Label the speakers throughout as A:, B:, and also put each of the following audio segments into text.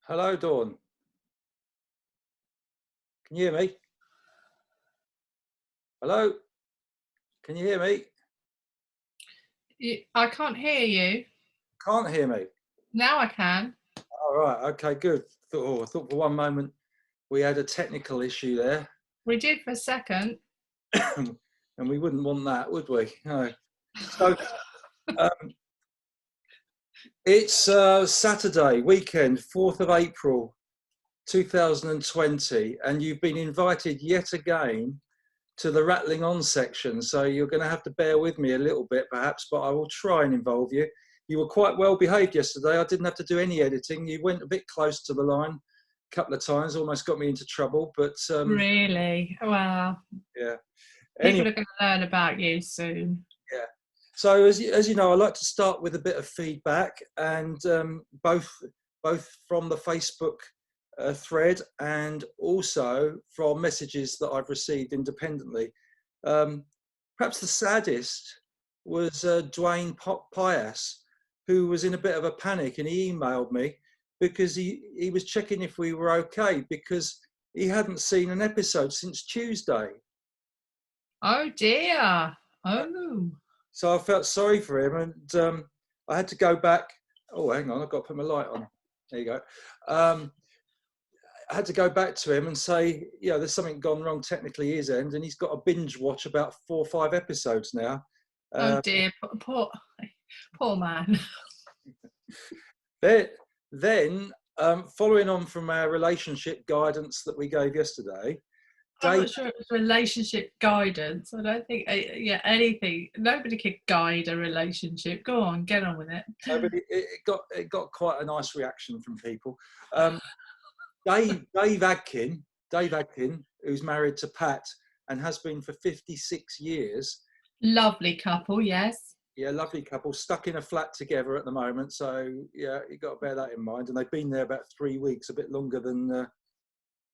A: Hello, Dawn. Can you hear me? Hello? Can you hear me?
B: I can't hear you.
A: Can't hear me.
B: Now I can.
A: All right. Okay, good. I thought for one moment we had a technical issue there,
B: We did for a second.
A: and we wouldn't want that, would we? No. So um, it's Saturday weekend, 4th of April, 2020, and you've been invited yet again to the rattling on section. So you're going to have to bear with me a little bit, perhaps, but I will try and involve you. You were quite well behaved yesterday. I didn't have to do any editing. You went a bit close to the line a couple of times, almost got me into trouble. But
B: Really? Well,
A: yeah. Anyway,
B: people are going to learn about you soon.
A: yeah. So as you know, I like to start with a bit of feedback, and both from the Facebook thread and also from messages that I've received independently. Perhaps the saddest was Dwayne Pias, who was in a bit of a panic, and he emailed me because he was checking if we were okay because he hadn't seen an episode since Tuesday.
B: Oh dear. Oh.
A: So I felt sorry for him, and I had to go back. Oh, hang on, I've got to put my light on. There you go. I had to go back to him and say, yeah, there's something gone wrong technically his end, and he's got to binge watch about 4 or 5 episodes now.
B: Oh dear. Poor man.
A: Then, following on from our relationship guidance that we gave yesterday,
B: I'm
A: Dave,
B: not sure it was relationship guidance. I don't think, anything. Nobody could guide a relationship. Go on, get on with it.
A: it got quite a nice reaction from people. Dave Adkin, who's married to Pat and has been for 56 years.
B: Lovely couple, yes.
A: Yeah, lovely couple, stuck in a flat together at the moment. So yeah, you got to bear that in mind. And they've been there about 3 weeks, a bit longer than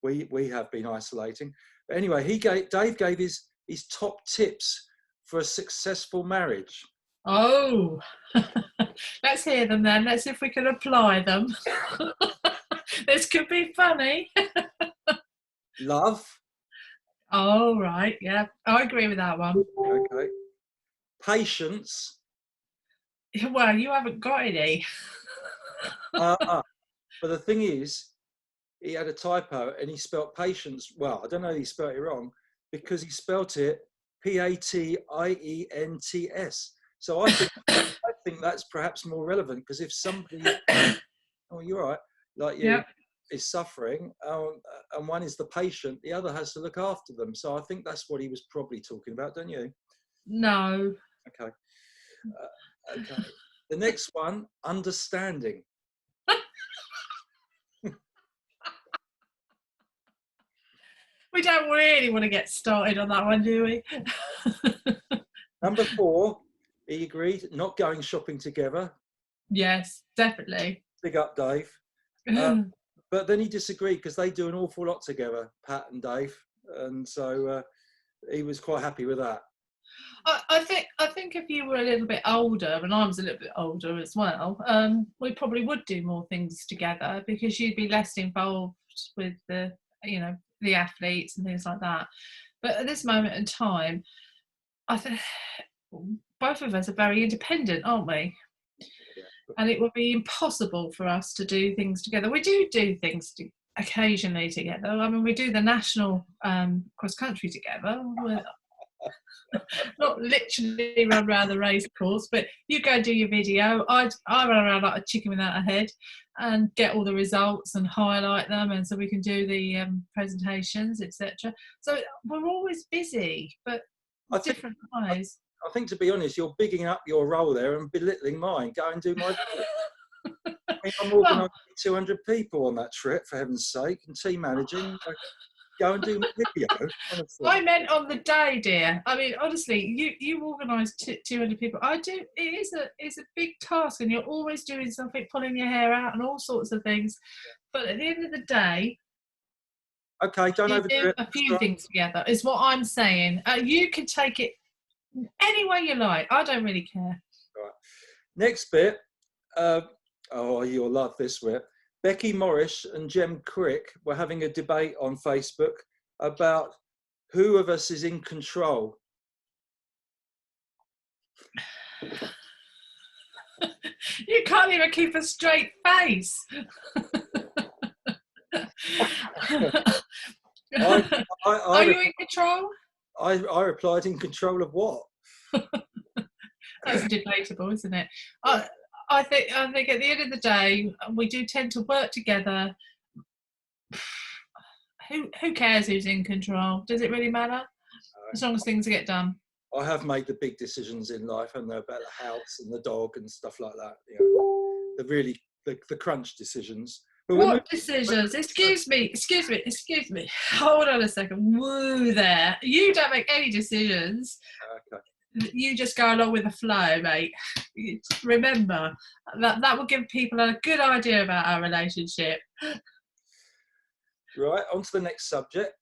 A: we have been isolating. But anyway, Dave gave his top tips for a successful marriage.
B: Oh, let's hear them then. Let's see if we can apply them. This could be funny.
A: Love.
B: Oh, right. Yeah, I agree with that one.
A: Okay. Patience.
B: Well, you haven't got any.
A: But the thing is, he had a typo and he spelt patience. Well, I don't know if he spelt it wrong because he spelt it Patients. So I think that's perhaps more relevant because if somebody, oh, you're right, like you,
B: Yep.
A: is suffering, and one is the patient, the other has to look after them. So I think that's what he was probably talking about, don't you?
B: No.
A: Okay. Okay. The next one, understanding.
B: We don't really want to get started on that one, do we?
A: Number 4, he agreed, not going shopping together.
B: Yes, definitely.
A: Big up, Dave. But then he disagreed because they do an awful lot together, Pat and Dave, and so he was quite happy with that.
B: I think if you were a little bit older, and I was a little bit older as well, we probably would do more things together because you'd be less involved with the athletes and things like that. But at this moment in time, I think both of us are very independent, aren't we?
A: Yeah.
B: And it would be impossible for us to do things together. We do things occasionally together. I mean, we do the national cross country together. Not literally run around the race course, but you go do your video. I run around like a chicken without a head and get all the results and highlight them, and so we can do the presentations, etc. So we're always busy, but different ways.
A: I think, to be honest, you're bigging up your role there and belittling mine. Go and do my video. I mean, I'm organising 200 people on that trip, for heaven's sake, and team managing. Go and do my video. Honestly.
B: I meant on the day, dear. I mean, honestly, you organise 200 people. I do. It's a big task, and you're always doing something, pulling your hair out, and all sorts of things. But at the end of the day,
A: okay, don't overdo it.
B: A few things together is what I'm saying. You can take it any way you like. I don't really care.
A: Right. Next bit. Oh, you'll love this bit. Becky Morris and Jem Crick were having a debate on Facebook about who of us is in control.
B: You can't even keep a straight face. Are you in control?
A: I replied, in control of what?
B: That's debatable, isn't it? I think at the end of the day, we do tend to work together. Who cares who's in control? Does it really matter? As long as things get done.
A: I have made the big decisions in life, and they're about the house and the dog and stuff like that. You know, the crunch decisions. But
B: what decisions? Excuse me. Hold on a second. Woo there. You don't make any decisions.
A: Okay.
B: You just go along with the flow, mate. Remember, that will give people a good idea about our relationship.
A: Right, on to the next subject.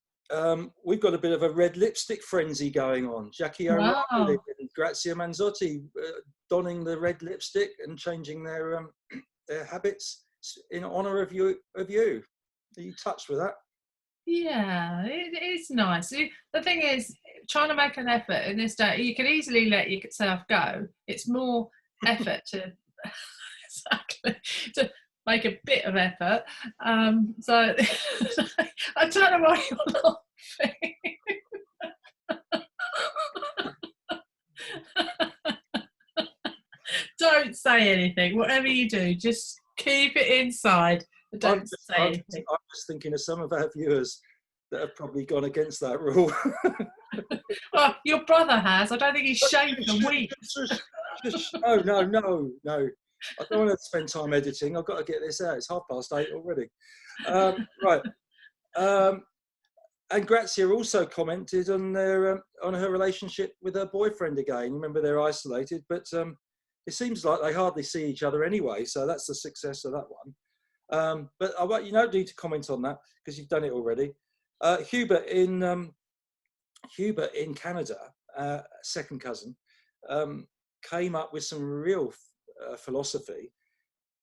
A: We've got a bit of a red lipstick frenzy going on. Jackie O'Reilly and Grazia Manzotti donning the red lipstick and changing their habits in honour of you. Are you touched with that? Yeah,
B: it's nice. The thing is, trying to make an effort in this day, you can easily let yourself go. It's more effort to make a bit of effort. So I don't know why you're laughing. Don't say anything. Whatever you do, just keep it inside. Don't say anything.
A: I'm just thinking of some of our viewers that have probably gone against that rule.
B: Well, your brother has. I don't think he's shaved in a week.
A: No. I don't want to spend time editing. I've got to get this out. It's 8:30 already. Right. And Grazia also commented on her relationship with her boyfriend again. Remember, they're isolated, but it seems like they hardly see each other anyway. So that's the success of that one. But you don't need to comment on that because you've done it already. Hubert in Canada, second cousin, came up with some real philosophy.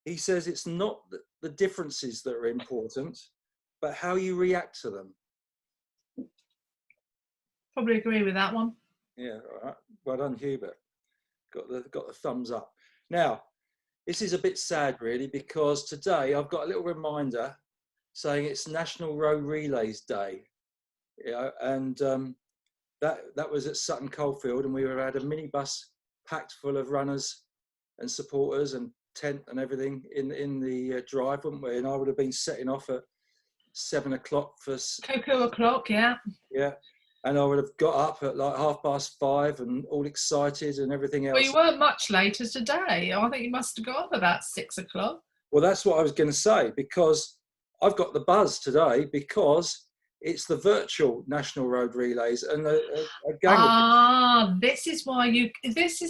A: He says it's not the differences that are important, but how you react to them.
B: Probably agree with that one.
A: Yeah, all right. Well done, Hubert. Got the thumbs up. Now, this is a bit sad, really, because today I've got a little reminder saying it's National Road Relays Day. Yeah, and that was at Sutton Coldfield, and we had a minibus packed full of runners and supporters and tent and everything in the drive, wouldn't we? And I would have been setting off at 7 o'clock for
B: cocoa o'clock, yeah.
A: Yeah, and I would have got up at like 5:30 and all excited and everything else.
B: Well, you weren't much later today. I think you must have got up about 6 o'clock.
A: Well, that's what I was going to say, because I've got the buzz today because it's the virtual National Road Relays, and a gang.
B: This is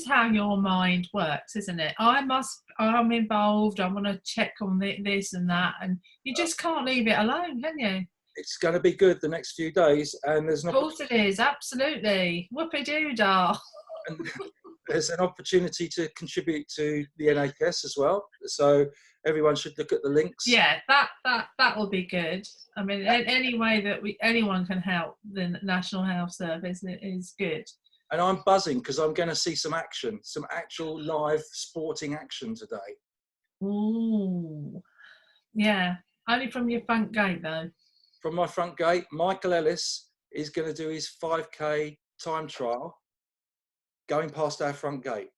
B: how your mind works, isn't it? I'm involved. I want to check on this and that, and you just can't leave it alone, can you?
A: It's going to be good the next few days, and there's
B: of course it is, absolutely. Whoopie-doo-dah.
A: There's an opportunity to contribute to the NHS as well, so everyone should look at the links.
B: Yeah, that will be good. I mean, any way that anyone can help the National Health Service is good.
A: And I'm buzzing because I'm going to see some action, some actual live sporting action today.
B: Ooh, yeah. Only from your front gate, though.
A: From my front gate, Michael Ellis is going to do his 5K time trial going past our front gate.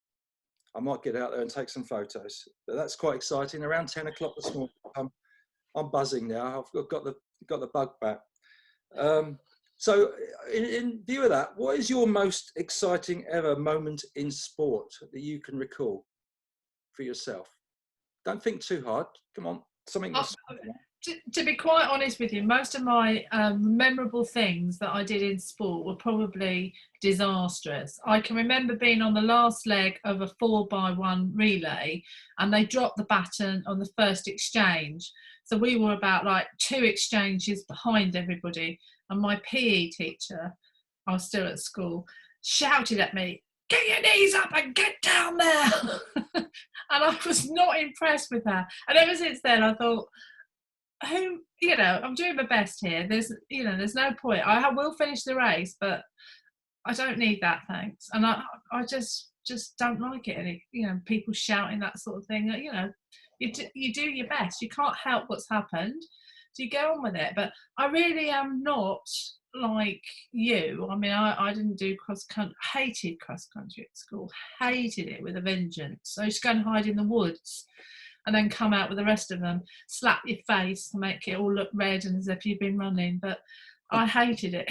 A: I might get out there and take some photos. But that's quite exciting. Around 10 o'clock this morning, I'm buzzing now. I've got the bug back. So in view of that, what is your most exciting ever moment in sport that you can recall for yourself? Don't think too hard. Come on, something.
B: To be quite honest with you, most of my memorable things that I did in sport were probably disastrous. I can remember being on the last leg of a 4x1 relay, and they dropped the baton on the first exchange. So we were about like 2 exchanges behind everybody. And my PE teacher, I was still at school, shouted at me, "Get your knees up and get down there." And I was not impressed with her. And ever since then, I thought, who, I'm doing my best here. There's no point. I will finish the race, but I don't need that, thanks. And I just don't like it. And people shouting that sort of thing. You do your best. You can't help what's happened, so you go on with it. But I really am not like you. I mean, I didn't do cross country. Hated cross country at school. Hated it with a vengeance. I used to go and hide in the woods, and then come out with the rest of them, slap your face to make it all look red and as if you've been running. But I hated it.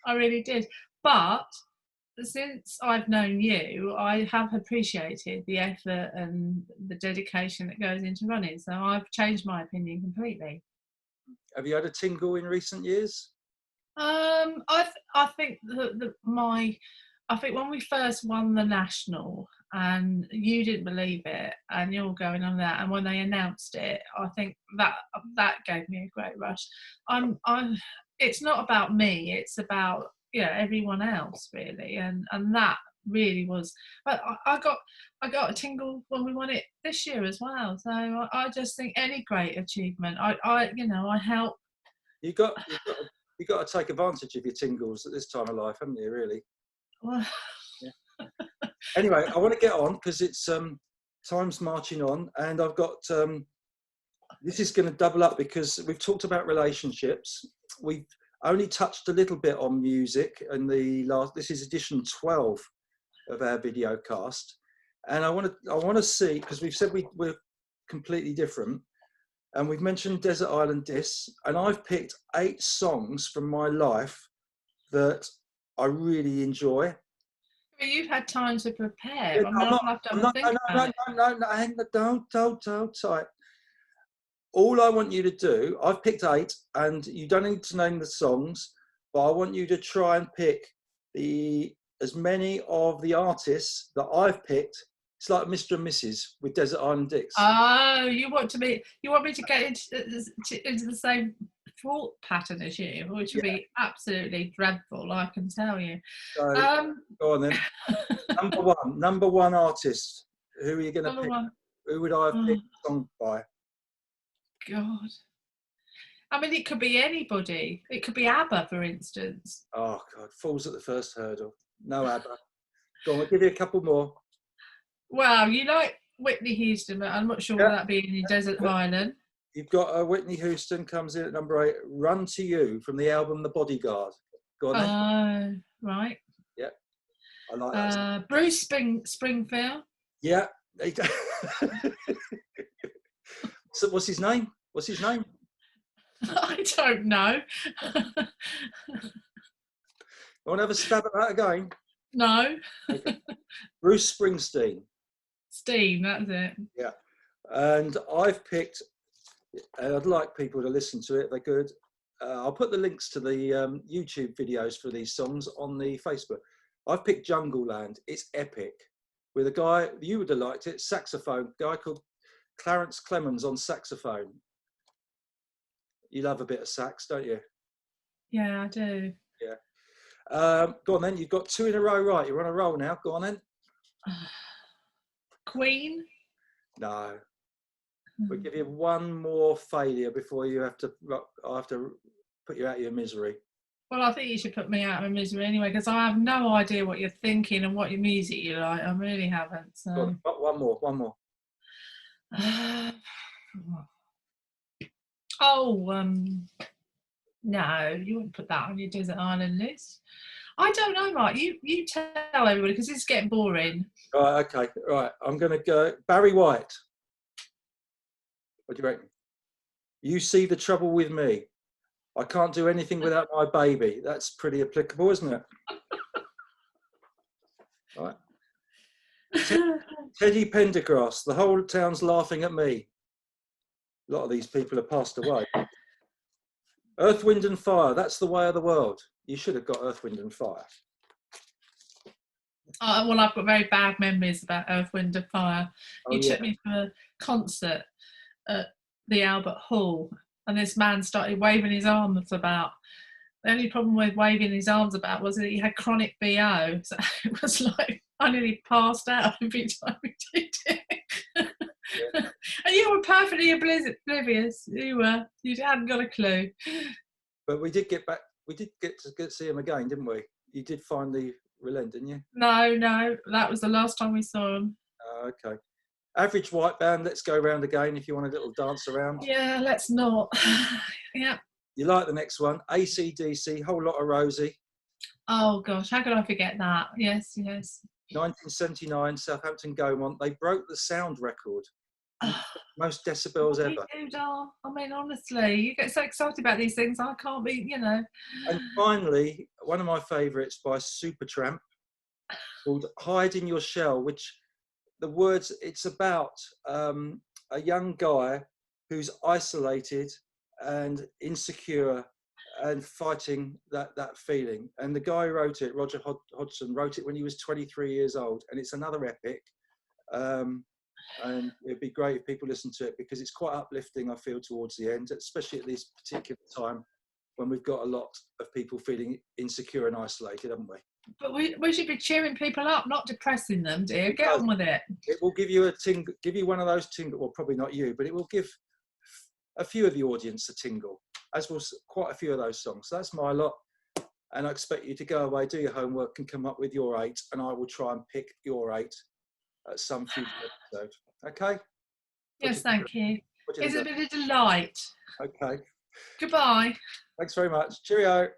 B: I really did. But since I've known you, I have appreciated the effort and the dedication that goes into running. So I've changed my opinion completely.
A: Have you had a tingle in recent years?
B: I think I think when we first won the national, and you didn't believe it, and you're going on that, and when they announced it, I think that gave me a great rush. It's not about me; it's about everyone else really, and that really was. But I got a tingle when we won it this year as well. So I just think any great achievement, I help.
A: You got to take advantage of your tingles at this time of life, haven't you? Really.
B: Well,
A: yeah. Anyway, I want to get on because it's time's marching on, and I've got this is going to double up because we've talked about relationships. We've only touched a little bit on music in this is edition 12 of our video cast, and I want to see, because we've said we're completely different, and we've mentioned Desert Island Discs, and I've picked 8 songs from my life that I really enjoy.
B: You've had time to prepare.
A: Don't tight. All I want you to do, I've picked 8, and you don't need to name the songs, but I want you to try and pick as many of the artists that I've picked. It's like Mr. and Mrs. with Desert Island Discs.
B: Oh, you want me to get into the same thought pattern as you, which would be absolutely dreadful, I can tell you.
A: So, go on then. number one artist. Who are you going to pick? Who would I have picked a song by?
B: God. I mean, it could be anybody. It could be ABBA, for instance.
A: Oh, God. Falls at the first hurdle. No ABBA. Go on, I'll give you a couple more.
B: Wow, you like Whitney Houston, but I'm not sure what that be in your Desert Island.
A: You've got Whitney Houston comes in at number 8. Run to You from the album The Bodyguard. Go on then.
B: Right.
A: Yeah. I like that.
B: Bruce Springfield.
A: Yeah. So what's his name?
B: I don't know.
A: You want to have a stab at that again?
B: No.
A: Okay. Bruce Springsteen.
B: That's it.
A: Yeah. And I've picked, and I'd like people to listen to it, they're good. I'll put the links to the YouTube videos for these songs on the Facebook. I've picked Jungle Land. It's epic. With a guy, you would have liked it, saxophone, guy called Clarence Clemens on saxophone. You love a bit of sax, don't you?
B: Yeah, I do.
A: Yeah. Go on then. You've got 2 in a row right. You're on a roll now. Go on then.
B: Queen?
A: No. We'll give you one more failure before I have to put you out of your misery.
B: Well, I think you should put me out of my misery anyway, because I have no idea what you're thinking and what your music you like. I really haven't. So.
A: Go on, one more.
B: No, you wouldn't put that on your Desert Island list. I don't know, Mark. You tell everybody, because it's getting boring.
A: Right, okay. Right, I'm going to go Barry White. What do you reckon? You See the Trouble with Me. I can't do anything without my baby. That's pretty applicable, isn't it? Right. Teddy Pendergrass. The whole town's laughing at me. A lot of these people have passed away. Earth, Wind and Fire. That's the way of the world. You should have got Earth, Wind and Fire.
B: Well, I've got very bad memories about Earth, Wind and Fire. You took me for a concert at the Albert Hall, and this man started waving his arms about. The only problem with waving his arms about was that he had chronic BO, so it was like I nearly passed out every time he did it. And you were perfectly oblivious. You were. You hadn't got a clue.
A: But we did get back. We did get to see him again, didn't we? You did finally relent, didn't you?
B: No, that was the last time we saw him.
A: Okay. Average White Band. Let's go round again if you want a little dance around.
B: Yeah, let's not. Yeah.
A: You like the next one? AC/DC, Whole Lot of Rosie.
B: Oh gosh, how could I forget that? Yes.
A: 1979, Southampton Gaumont. They broke the sound record. Most decibels ever.
B: I mean, honestly, you get so excited about these things. I can't be,
A: And finally, one of my favourites by Supertramp called Hide in Your Shell, which the words, it's about a young guy who's isolated and insecure and fighting that feeling. And the guy who wrote it, Roger Hodgson, wrote it when he was 23 years old. And it's another epic. And it'd be great if people listen to it because it's quite uplifting, I feel, towards the end, especially at this particular time when we've got a lot of people feeling insecure and isolated, haven't we?
B: But we should be cheering people up, not depressing them, dear. Get on with it.
A: It will give you give you one of those tingle. Well, probably not you, but it will give a few of the audience a tingle, as will quite a few of those songs. So that's my lot. And I expect you to go away, do your homework and come up with your 8, and I will try and pick your 8 at some future episode. Okay?
B: Yes, thank you. It's been a delight.
A: Okay.
B: Goodbye.
A: Thanks very much. Cheerio.